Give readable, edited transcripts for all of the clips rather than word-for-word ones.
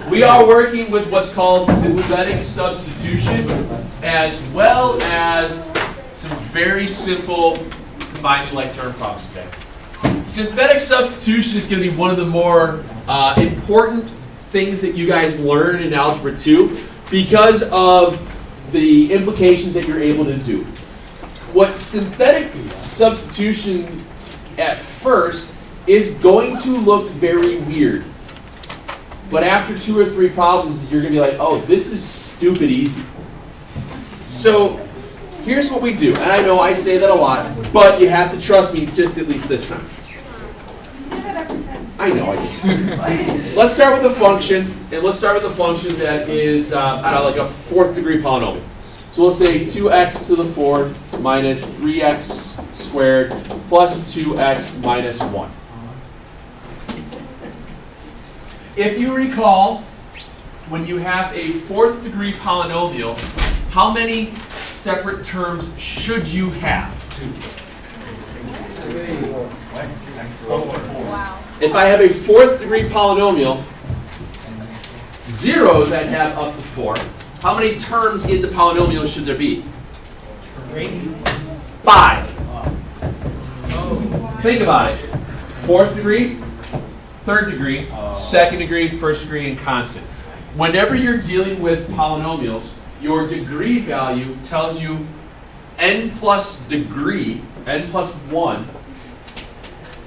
We are working with what's called synthetic substitution, as well as some very simple combining like term problems today. Synthetic substitution is going to be one of the more important things that you guys learn in Algebra 2 because of the implications that you're able to do. What synthetic substitution at first is going to look very weird. But after 2 or 3 problems, you're going to be like, oh, this is stupid easy. So here's what we do. And I know I say that a lot, but you have to trust me just at least this time. I know I do. Let's start with a function, and let's start with a function that is, I don't know, like a 4th degree polynomial. So we'll say 2x to the 4th minus 3x squared plus 2x minus 1. If you recall, when you have a 4th degree polynomial, how many separate terms should you have? 2. Wow. If I have a 4th degree polynomial, zeros I'd have up to 4. How many terms in the polynomial should there be? 5. Think about it. 4th degree, 3rd degree, 2nd degree, 1st degree, and constant. Whenever you're dealing with polynomials, your degree value tells you n plus degree, n plus 1,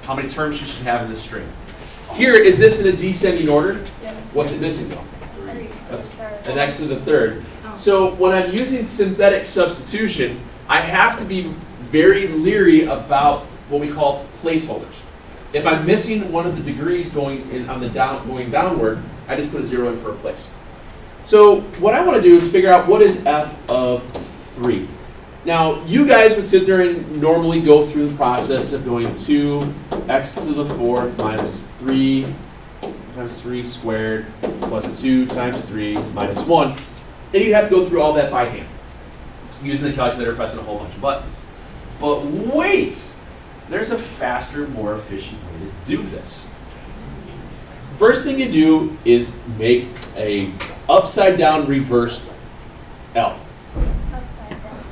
how many terms you should have in this string. Here, is this in a descending order? What's it missing though? An x to the 3rd. So when I'm using synthetic substitution, I have to be very leery about what we call placeholders. If I'm missing one of the degrees going downward, I just put a 0 in for a place. So what I want to do is figure out what is f of 3. Now, you guys would sit there and normally go through the process of going 2x to the 4th minus 3 times 3 squared plus 2 times 3 minus 1. And you'd have to go through all that by hand, using the calculator, pressing a whole bunch of buttons. But wait! There's a faster, more efficient way to do this. First thing you do is make a upside down reversed L. Upside down.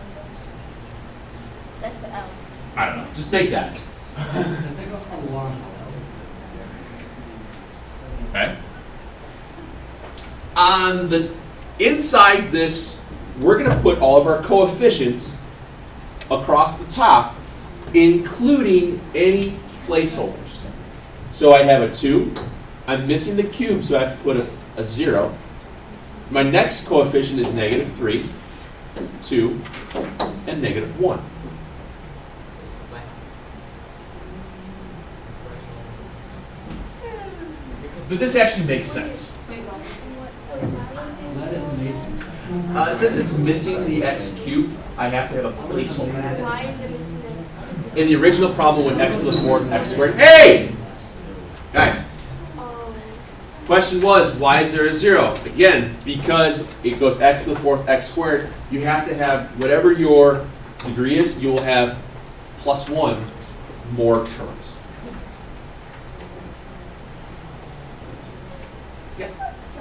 That's an L. I don't know. Just make that. Okay. On the inside this, we're going to put all of our coefficients across the top, including any placeholders. So I have a 2. I'm missing the cube, so I have to put a 0. My next coefficient is negative 3, 2, and negative 1. But this actually makes sense. That doesn't make sense. Since it's missing the x cubed, I have to have a placeholder. Why is it missing the In the original problem when x to the 4th, x squared. Hey! Guys, question was, why is there a 0? Again, because it goes x to the 4th, x squared. You have to have, whatever your degree is, you will have plus 1 more terms. So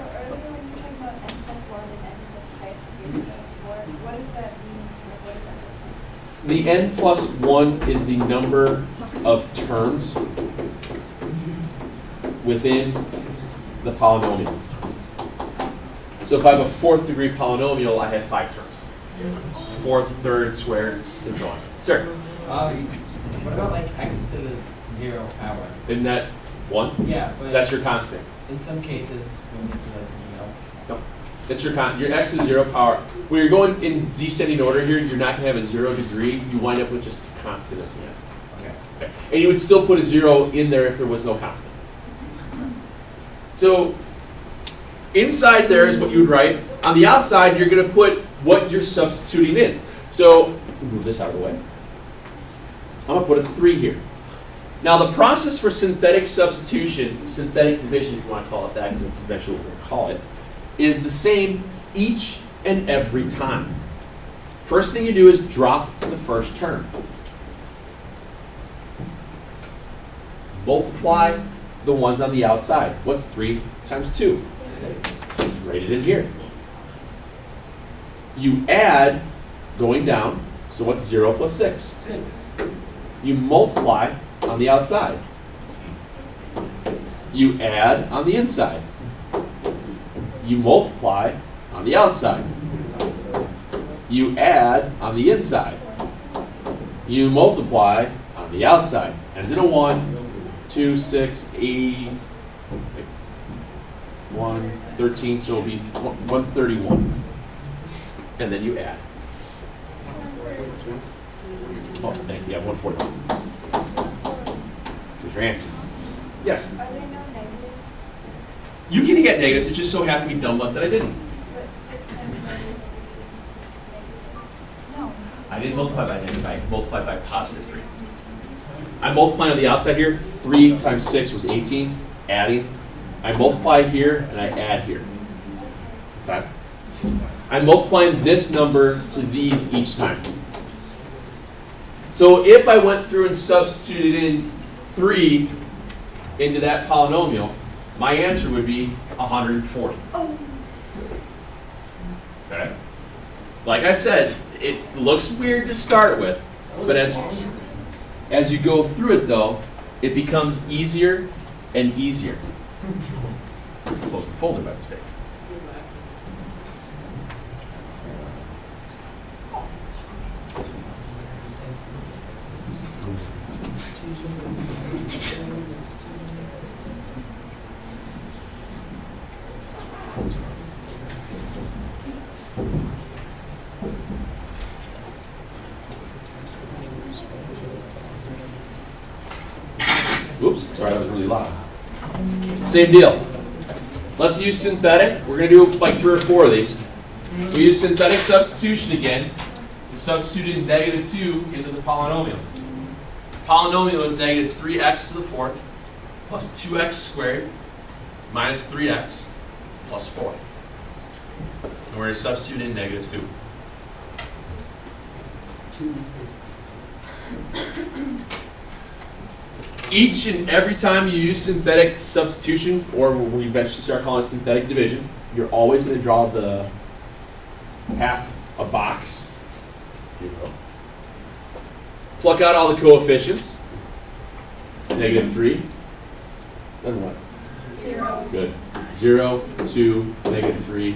earlier when you were talking about n plus 1 and n is the highest degree of x, what does that mean? Like, what does that mean? The n plus 1 is the number of terms within the polynomial. So if I have a 4th degree polynomial, I have 5 terms. 4th, 3rd, squared, and so on. Sir? What about like x to the 0 power? Isn't that 1? Yeah, but That's your constant. in some cases we need to do something else. No. That's your x to 0 power. When you're going in descending order here, you're not going to have a 0 degree. You wind up with just a constant at the end. Okay. And you would still put a 0 in there if there was no constant. So inside there is what you would write. On the outside, you're going to put what you're substituting in. So move this out of the way. I'm going to put a 3 here. Now the process for synthetic substitution, synthetic division if you want to call it that, because that's eventually what we're going to call it, is the same each and every time. First thing you do is drop the first term. Multiply the ones on the outside. What's 3 times 2? Write it in here. You add going down, so what's 0 plus 6? 6. You multiply on the outside. You add on the inside. You multiply on the outside. You add on the inside. You multiply on the outside. Ends in a 1, 2, 6, 80, 1, 13, so it'll be 131. And then you add. Oh, thank you. Yeah, 141. Here's your answer. Yes? Are there no negatives? You can get negatives. It just so happened to be dumb luck that I didn't. But 6 times negative No. I didn't multiply by negative. I multiplied by positive 3. I multiplied on the outside here. 3 times 6 was 18. Adding. I multiply here and I add here. Okay? I'm multiplying this number to these each time. So if I went through and substituted in 3 into that polynomial, my answer would be 140. Oh. Okay? Like I said, it looks weird to start with, but as you go through it though, it becomes easier and easier. Close the folder by mistake. Oops, sorry, that was really loud. Same deal. Let's use synthetic. We're going to do like 3 or 4 of these. We use synthetic substitution again. We substitute in -2 into the polynomial. Polynomial is negative 3x to the 4th plus 2x squared minus 3x plus 4. And we're going to substitute in -2. 2 Each and every time you use synthetic substitution, or when we eventually start calling it synthetic division, you're always going to draw the half a box. 0. Pluck out all the coefficients. -3. Then what? 0. Good. 0, 2, -3,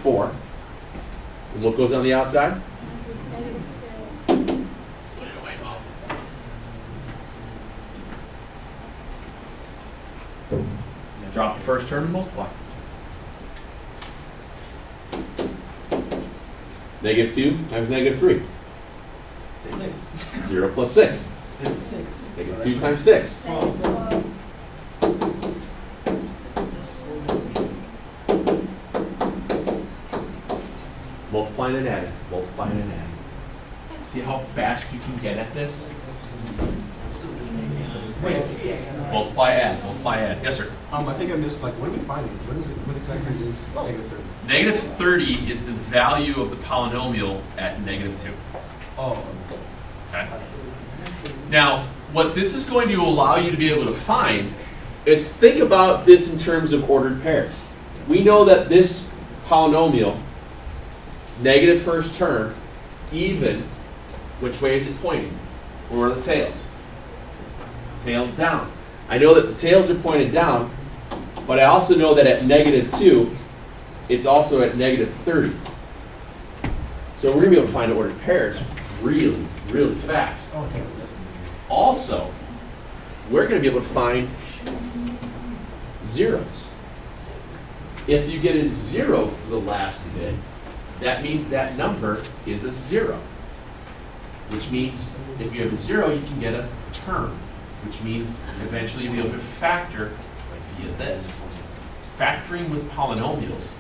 4. And what goes on the outside? Put it away, Bob. Now drop the first term and multiply. -2 times -3. 6. 0 plus 6. 6. -2 times 6. 12. Multiplying and adding. Multiplying and adding. See how fast you can get at this? Multiply, add. Multiply, add. Yes, sir. I think I missed, like, what are we finding? What is it? What exactly is -30? -30 is the value of the polynomial at -2. Oh, Okay. Now, what this is going to allow you to be able to find is think about this in terms of ordered pairs. We know that this polynomial, negative first term, even, which way is it pointing? Where are the tails? Tails down. I know that the tails are pointed down, but I also know that at -2, it's also at -30. So we're going to be able to find ordered pairs really, really fast. okay. Also, we're going to be able to find zeros. If you get a 0 for the last bit, that means that number is a 0. Which means if you have a 0, you can get a term. Which means eventually you'll be able to factor via this. Factoring with polynomials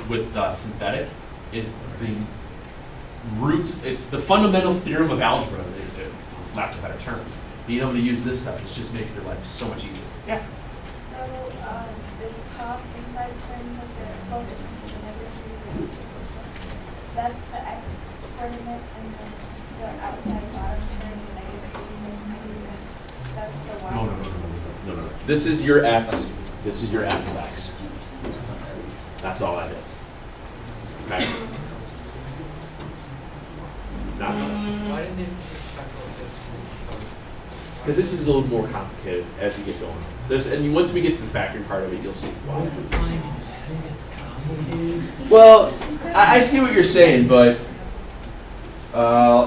with synthetic is the root, it's the fundamental theorem of algebra, for lack of better terms. Being able to use this stuff, it just makes their life so much easier. Yeah. So, the top inside terms of the coefficients, the -3, that's the x coordinate, and then the outside bottom term, the -3, that's the y. No. This is your x. This is your f of x. That's all that is. Okay? Not Why didn't they just talk about this? because this is a little more complicated as you get going. And once we get to the factoring part of it, you'll see why. Well, I see what you're saying, but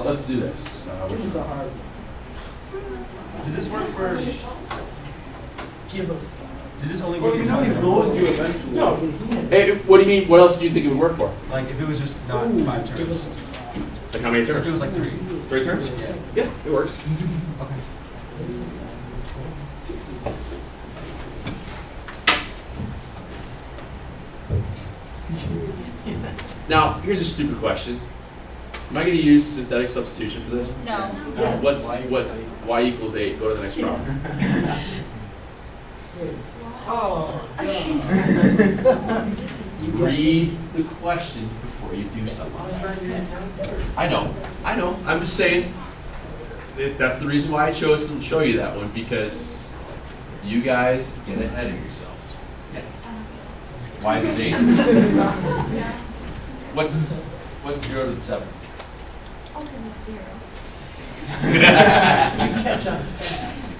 let's do this. Does this work for? Give us. Does this only Well, work? you know he's going to eventually. No. Hey, what do you mean? What else do you think it would work for? Like if it was just not 5 terms. Like how many If it terms? was like 3. 3 terms? Yeah. Yeah, it works. Okay. Now, here's a stupid question. Am I going to use synthetic substitution for this? No. What's y equals 8? Go to the next problem. Oh. Read the questions before you do something. I know. I'm just saying that's the reason why I chose to show you that one, because you guys get ahead of yourselves. Why is it 8? What's 0 to the 7? Open the 0. Catch on fast.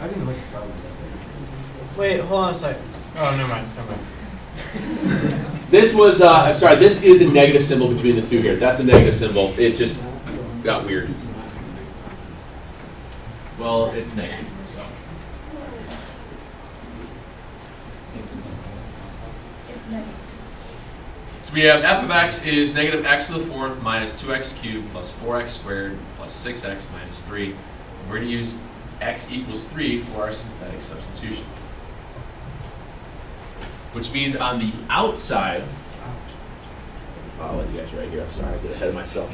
I didn't like the problem. Wait, hold on a second. Oh, never mind. This was, I'm sorry, this is a negative symbol between the two here. That's a negative symbol. It just got weird. Well, it's negative, so. It's negative. So we have f of x is negative x to the 4th minus 2x cubed plus 4x squared plus 6x minus 3. And we're going to use x equals 3 for our synthetic substitution. Which means on the outside, I'll let you guys right here. I'm sorry, I get ahead of myself.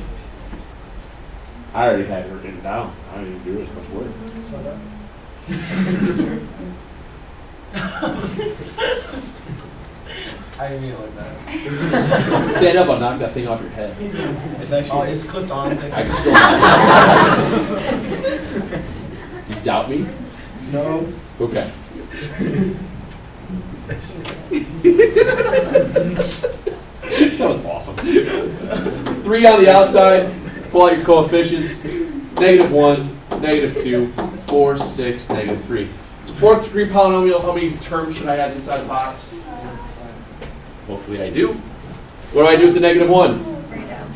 I already had it written down. I don't even do as much work. I didn't mean it like that. Stand up, I'll knock that thing off your head. It's actually. Oh, it's clipped on. I can still You doubt me? No. Okay. That was awesome. 3 on the outside, pull out your coefficients. -1, -2, 4, 6, -3. It's a 4th degree polynomial. How many terms should I have inside the box? Hopefully I do. What do I do with the -1? Bring it down.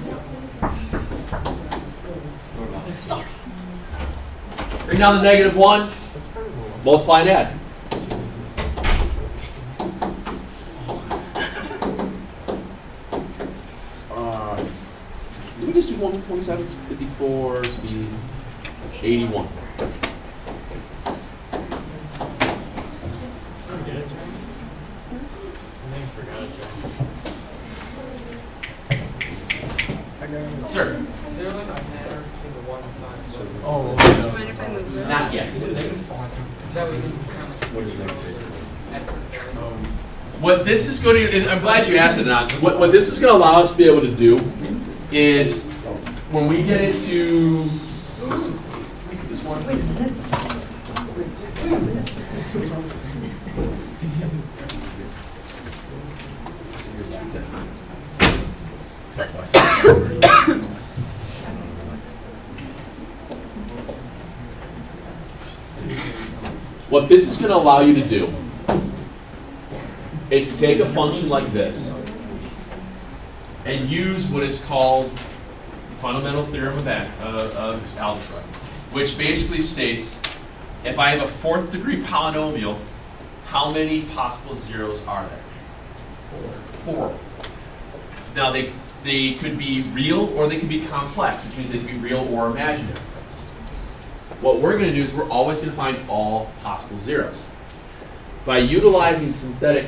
Bring down the -1, multiply and add. Did we just do 1 with 27? 54 is be 81. Sir? Is there like a matter between the 1 and 5? Oh. Mind if I move this? Not yet. Is that what you count? What this is going to, and I'm glad you asked it, Nan. What this is going to allow us to be able to do is when we get into this one. What this is going to allow you to do is to take a function like this and use what is called the fundamental theorem of algebra, which basically states if I have a 4th degree polynomial, how many possible zeros are there? 4. Now they could be real or they could be complex, which means they could be real or imaginary. What we're going to do is we're always going to find all possible zeros. By utilizing synthetic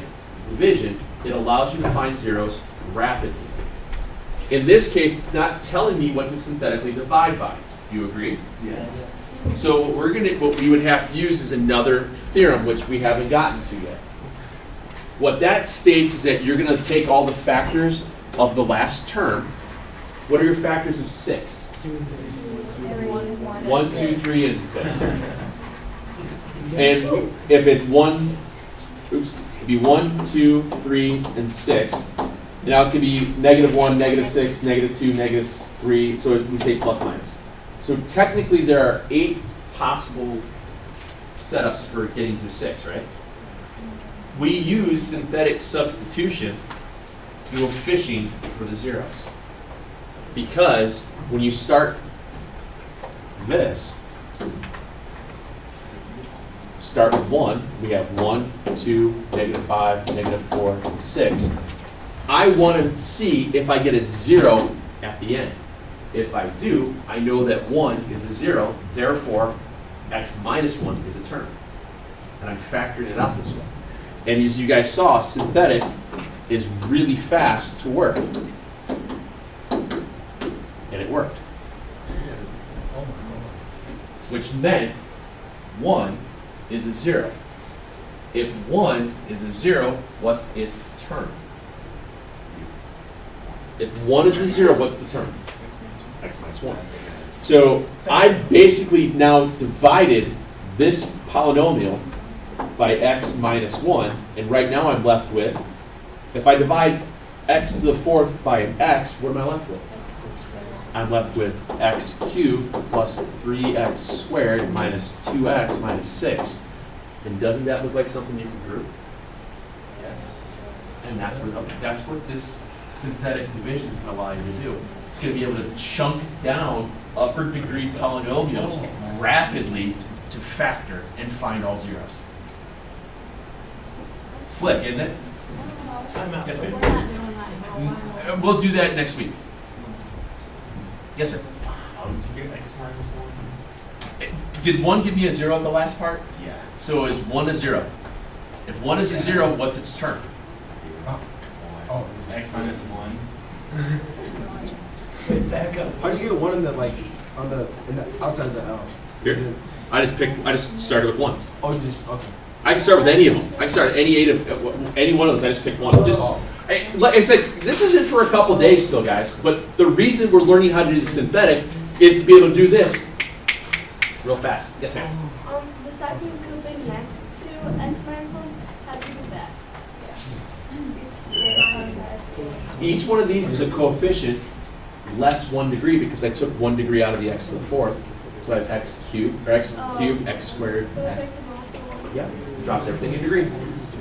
division, it allows you to find zeros rapidly. In this case, it's not telling me what to synthetically divide by. Do you agree? Yes. So what we would have to use is another theorem, which we haven't gotten to yet. What that states is that you're going to take all the factors of the last term. What are your factors of 6? 1, 2, 3, and 6. And if it's 1, oops, it'd be 1, 2, 3, and 6. Now it could be -1, -6, -2, -3, so we say plus minus. So technically there are 8 possible setups for getting to 6, right? We use synthetic substitution to go fishing for the zeros. Because when you start this, start with 1, we have 1, 2, -5, -4, and 6. I want to see if I get a 0 at the end. If I do, I know that 1 is a 0, therefore x minus 1 is a term. And I'm factoring it out this way. And as you guys saw, synthetic is really fast to work. And it worked. Which meant 1 is a 0. If 1 is a 0, what's its term? If 1 is a 0, what's the term? X minus 1. So I basically now divided this polynomial by x minus 1, and right now I'm left with, if I divide x to the 4th by an x, what am I left with? I'm left with x cubed plus 3x squared minus 2x minus 6. And doesn't that look like something you can group? Yes. And that's what this synthetic division is going to allow you to do. It's going to be able to chunk down upper degree polynomials rapidly to factor and find all zeros. Slick, isn't it? Yes, We're ma'am. not doing that. No. We'll do that next week. Yes, sir. How did you get x minus 1? Did 1 give me a 0 at the last part? Yeah. So is 1 a 0? If 1 is a 0, what's its term? Oh, x minus 1. Wait, back up. How'd you get one in the outside the Here. I just started with 1. Oh, you just okay. I can start with any of them. I can start at any one of those. I just picked one. Like I said, this isn't for a couple days still, guys. But the reason we're learning how to do the synthetic is to be able to do this real fast. Yes, ma'am. The second grouping next to x minus 1, how do you do that? Each one of these is a coefficient less 1 degree because I took 1 degree out of the x to the 4th. So I have x cubed, or x cubed, x squared. So if I can multiply. Yeah, drops everything in degree.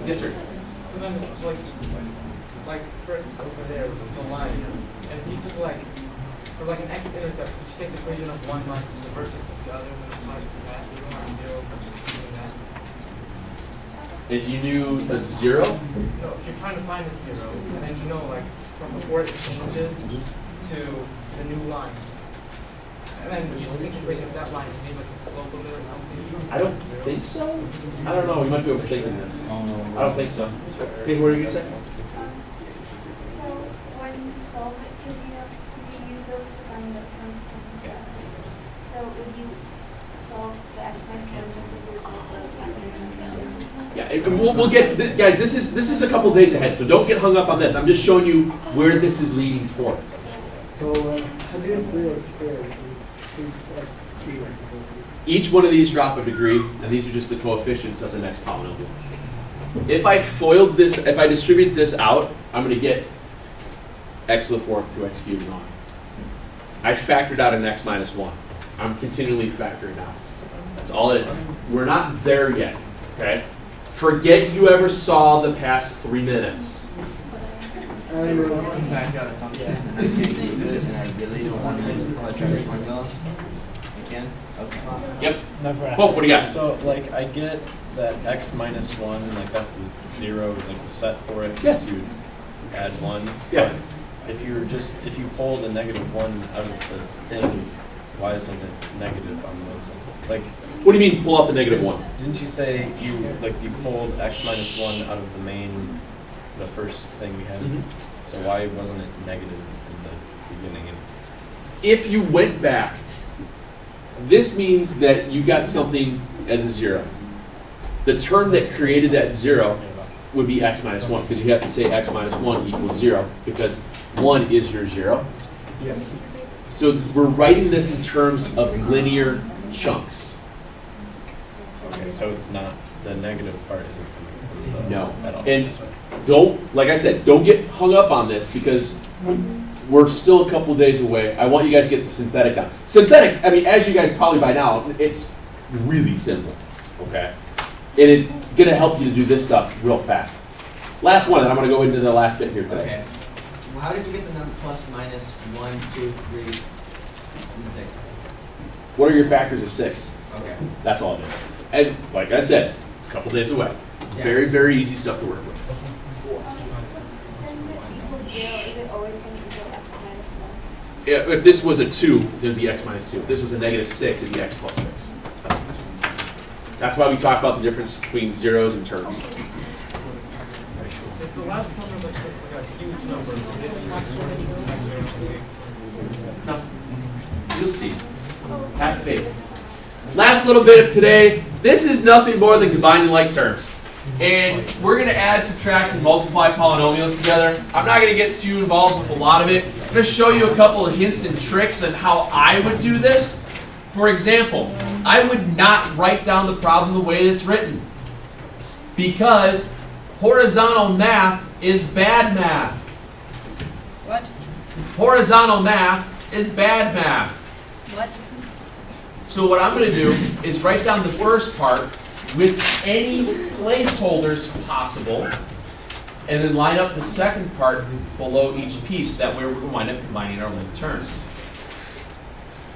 Yes, sir. So then it's like for instance over there with the line, and if you took for an x-intercept, you take the equation of one line to the vertex of the other, and apply it to that, you don't have 0, doing that. If you knew a 0, No, if you're trying to find a 0, and then you know from before it changes to the new line, and then you just take the equation of that line and maybe the slope of it or something. I don't think so. I don't know. We might be overthinking this. I don't think so. Okay, what are you gonna say? So when you solve it, because you use those to find the constant. So would you solve the x minus 1 just as you also calculate? Yeah, and we'll get guys. This is a couple days ahead, so don't get hung up on this. I'm just showing you where this is leading towards. So, how do you do it squared? Each one of these drop a degree, and these are just the coefficients of the next polynomial. If I foiled this, if I distribute this out, I'm going to get x to the 4th, 2x cubed, and on. I factored out an x minus 1. I'm continually factoring out. That's all it is. We're not there yet, okay? Forget you ever saw the past 3 minutes. Back out a couple, and I can't do this, and I delete one and then plus x formula. I can? Okay. Yep. Never. Pope, what do you got? So, I get that x minus 1, that's the 0, the set for it. Yes. You add 1. Yeah. But if you pull the -1 out of the thing, why isn't it negative on the outside? What do you mean pull out the -1? Didn't you say you pulled x minus 1 out of the first thing we had? Mhm. So why wasn't it negative in the beginning? If you went back, this means that you got something as a 0. The term that created that 0 would be x minus 1, because you have to say x minus 1 equals 0, because 1 is your 0. Yes. So we're writing this in terms of linear chunks. Okay, so it's not, the negative part isn't coming from No. At all. And don't, like I said, don't get hung up on this because we're still a couple of days away. I want you guys to get the synthetic down. Synthetic, I mean, as you guys probably by now, it's really simple, okay? And it's gonna help you to do this stuff real fast. Last one, and I'm gonna go into the last bit here today. Okay. Well, how did you get the number plus, minus, 1, 2, 3, and 6? What are your factors of 6? Okay. That's all it is. And like I said, it's a couple days away. Yeah. Very, very easy stuff to work with. Since it equals 0, is it always going to equal x minus 1? Yeah, if this was a 2, it would be x minus 2. If this was a negative 6, it would be x plus 6. That's why we talk about the difference between zeros and terms. If the last one was like a huge number, No. You'll see. Have faith. Last little bit of today. This is nothing more than combining like terms. And we're going to add, subtract, and multiply polynomials together. I'm not going to get too involved with a lot of it. I'm going to show you a couple of hints and tricks on how I would do this. For example, I would not write down the problem the way it's written. Because horizontal math is bad math. What? Horizontal math is bad math. What? So what I'm going to do is write down the first part with any placeholders possible, and then line up the second part below each piece. That way we're going to wind up combining our linked terms.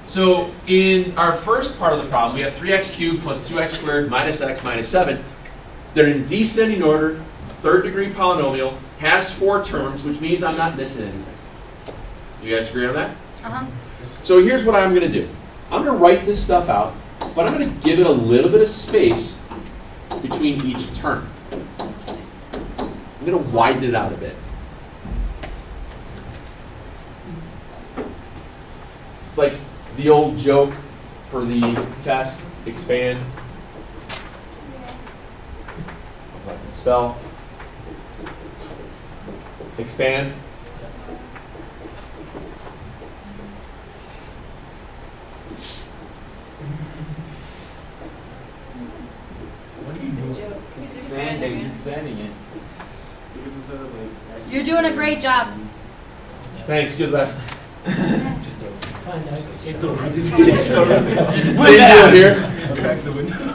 So in our first part of the problem, we have 3x cubed plus 2x squared minus x minus 7. They're in descending order, third degree polynomial, has 4 terms, which means I'm not missing anything. You guys agree on that? Uh-huh. So here's what I'm going to do. I'm going to write this stuff out, but I'm going to give it a little bit of space between each term. I'm going to widen it out a bit. It's like the old joke for the test, expand. Spell. Expand. Expanding it. You're doing a great job. Thanks, you're the best. Same deal here.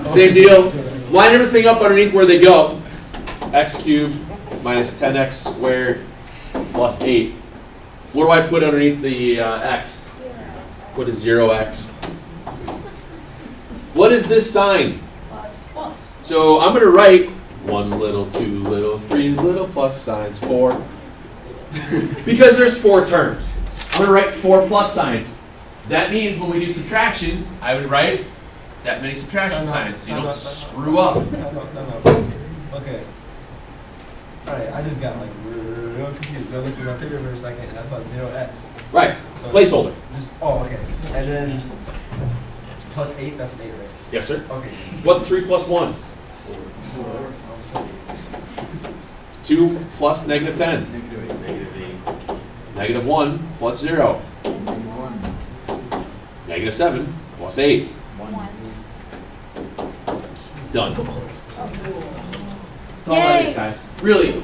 Same deal. Line everything up underneath where they go. X cubed minus 10x squared plus 8. What do I put underneath the x? Put a 0x. What is this sign? Plus. So I'm going to write 1 little, 2 little, 3 little, plus signs, 4. Because there's 4 terms. I'm going to write 4 plus signs. That means when we do subtraction, I would write that many subtraction signs so you don't screw up. Okay. Alright, I just got like real confused. I looked at my figure for a second and I saw 0x. Right. So Placeholder. Just, oh, okay. And then plus 8, that's an 8, right? Yes, sir. Okay. What's 3 plus 1? 2 plus negative 10. Negative 1 plus 0. Negative 7 plus 8. Done. That's all that is, guys. Really,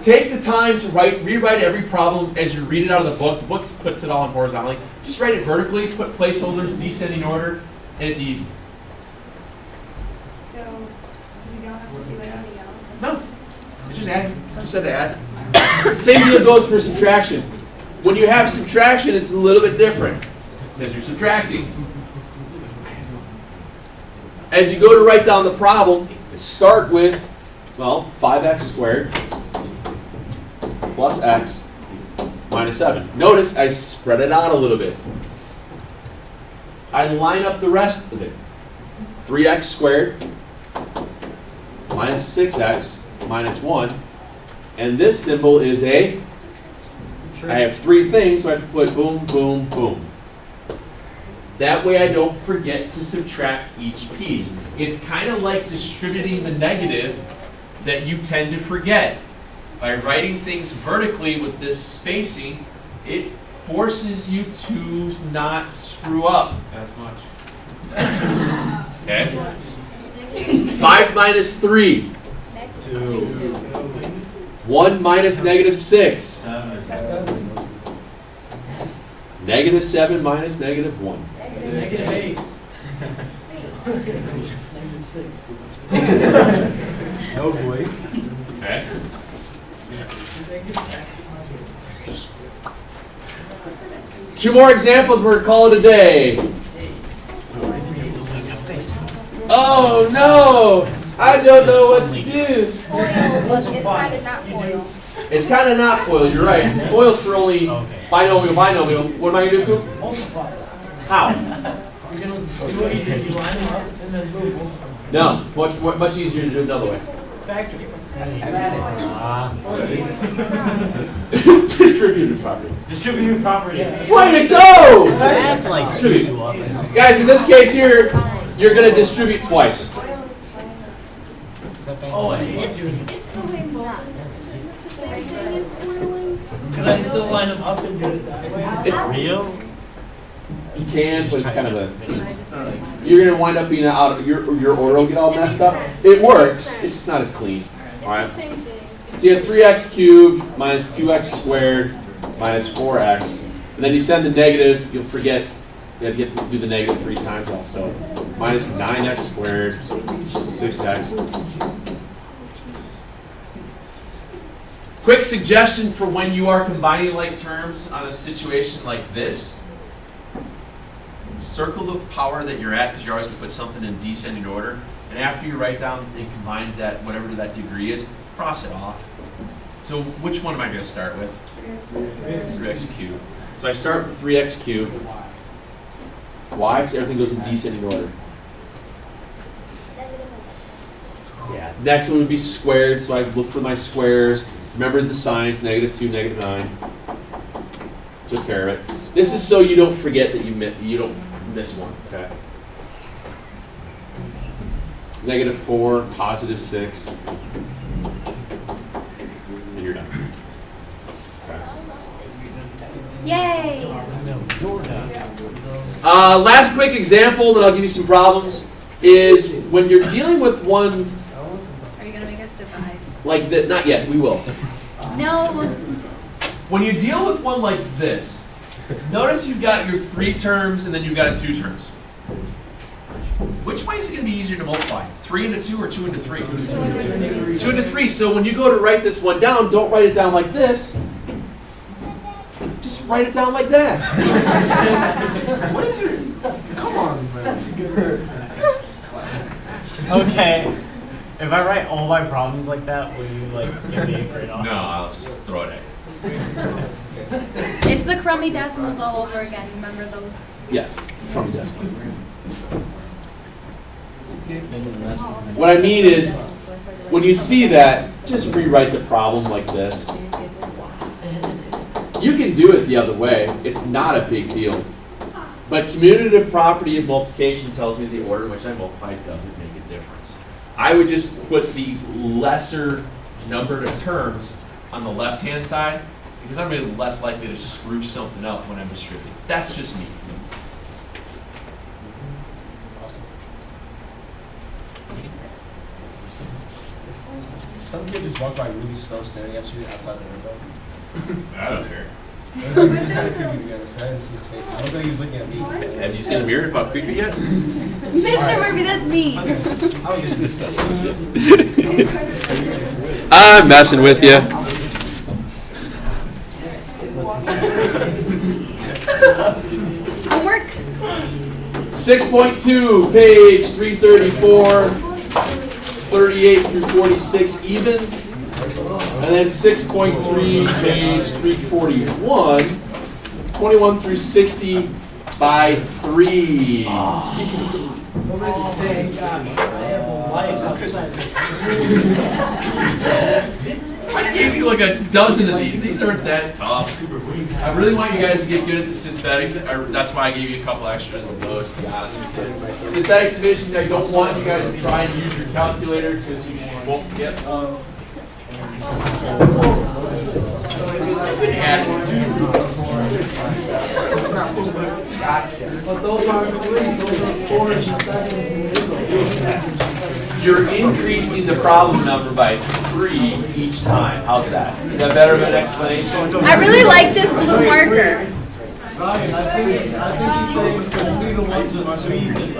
take the time to rewrite every problem as you read it out of the book. The book puts it all in horizontally. Just write it vertically, put placeholders, descending order, and it's easy. So you don't have to do anything else? No, it's just add. Just said to add. Same deal goes for subtraction. When you have subtraction, it's a little bit different because you're subtracting. As you go to write down the problem, start with, well, 5x squared plus x minus 7. Notice I spread it out a little bit. I line up the rest of it. 3x squared minus 6x minus 1. And this symbol is a, I have 3 things, so I have to put boom, boom, boom. That way I don't forget to subtract each piece. It's kind of like distributing the negative that you tend to forget. By writing things vertically with this spacing, it forces you to not screw up as much. Okay? 5 minus 3. 1 minus negative 6. Negative 7 minus negative 1. Negative 8. No boy. Okay. Two more examples, we're calling it a day. Oh no! I don't know what to do. Foil, it's kind of not foil. It's kind of not foil, you're right. Foil's for only binomial. What am I going to do, Coop? How? You're gonna do what you did, you line them up and then move. No, much easier to do another way. Factory. Distributed property. Distributed property. Way to go! Distribute. Guys, in this case here, you're going to distribute twice. Oh, It's the way it's done. can I still line them up and do it that way? It's Real? You can, but it's kind of a. You're going to wind up being out. Your order will get all messed up. It works. It's just not as clean. All right. Same thing. So you have 3x cubed minus 2x squared minus 4x. And then you send the negative, you'll forget, you have to do the negative 3 times also. Minus 9x squared, 6x. Quick suggestion for when you are combining like terms on a situation like this. Circle the power that you're at, because you're always going to put something in descending order. And after you write down and combine that, whatever that degree is, cross it off. So which one am I going to start with? 3x cubed. So I start with 3x cubed. Why? Because everything goes in descending order. Yeah. Next one would be squared, so I look for my squares. Remember the signs, -2, -9. Took care of it. This is so you don't forget that you don't miss one, okay? -4, +6. And you're done. Okay. Yay! Last quick example, then I'll give you some problems, is when you're dealing with one Are you gonna make us divide? like that, not yet, we will. No. When you deal with one like this, notice you've got your 3 terms and then you've got a 2 terms. Which way is it going to be easier to multiply? 3 into 2 or 2 into 3? 2 into 3. So when you go to write this one down, don't write it down like this. Just write it down like that. What is your... Come on, man. That's good. Okay. If I write all my problems like that, will you give me a grade off? No, I'll just throw it at you. It's the crummy decimals all over again. Remember those? Yes, from decimals. What I mean is, when you see that, just rewrite the problem like this. You can do it the other way. It's not a big deal. But commutative property of multiplication tells me the order in which I multiply doesn't make a difference. I would just put the lesser number of terms on the left-hand side, because I'm really less likely to screw something up when I'm distributing. That's just me. Some kid just walked by really slow staring at you outside the window. I don't care. It was like, just kind of creepy together, so I didn't see his face. I don't think he was looking at me. Have you seen a mirror about creepy yet? Mr. Murphy, that's me. I was just discussing. I'm messing with you. Homework? 6.2, page 334, 38 through 46 evens. And then 6.3, page 341, 21 through 60 by 3s. Oh, thank gosh. I have a life outside this. I gave you like a dozen of these. These aren't that tough. I really want you guys to get good at the synthetic. That's why I gave you a couple extras of those, to be honest with you. Synthetic division, I don't want you guys to try and use your calculator because you won't get But those aren't 3s, those are 4s and 7s. you're increasing the problem number by 3 each time. How's that? Is that better of an explanation? I really like this blue marker. Ryan, I think he's saying only the ones with trees and